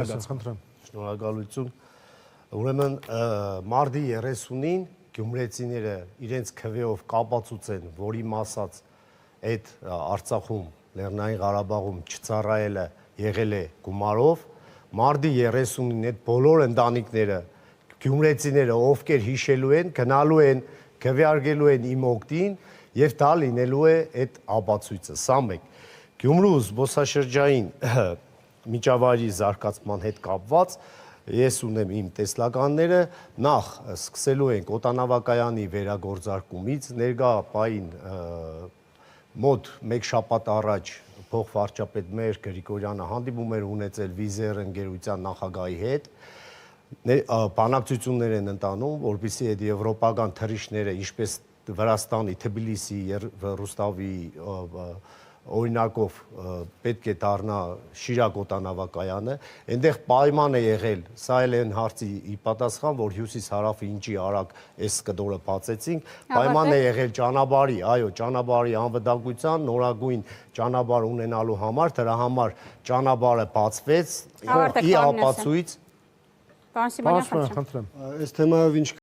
Շնորհակալություն։ Ուրեմն մարտի 30-ին գյումրեցիները իրենց քվեով կապացուցեն, որի մասած այդ Արցախում, Լեռնային Ղարաբաղում չծառայելը եղել է գումարով, մարտի 30-ին այդ բոլոր ընտանիքները, գյումրեցիները, ովքեր հիշելու են, գնալու են, քվեարկելու են իմ օգտին եւ դա լինելու է այդ ապացույցը։ Սա մեկ։ Գյումրու զբոսաշրջային միջավայրի զարգացման հետ կապված ես ունեմ իմ տեսլականները, նախ սկսելու ենք օդանավակայանի վերագործարկումից, ներկա պահին մոտ մեկ շաբաթ առաջ փոխվարչապետ մեր Գրիգորյանը հանդիպում էր ունեցել Վիզեր ընկերության նախագահի հետ, բանակցություններ են ընթանում, որպեսզի այդ եվրոպական թռիչքները, ինչպես Վրաստանի, Թբիլիսի, Ռուստավի օրինակով պետք է դառնա Շիրակ օդանավակայանը, այնտեղ պայման է եղել, սա էլ են հարցի ի պատասխան, որ հյուսիս-հարավը ինչի արագ այս կտորը բացեցինք, պայման է եղել ճանապարհի, այո, ճանապարհի անվտանգության, նորագույն ճանապարհ ունենալու համար, դրա համար ճանապարհը բացվեց, ի ապացույց Պարոն Սիմոնյան, խնդրեմ։ Այս թեմայով ինչ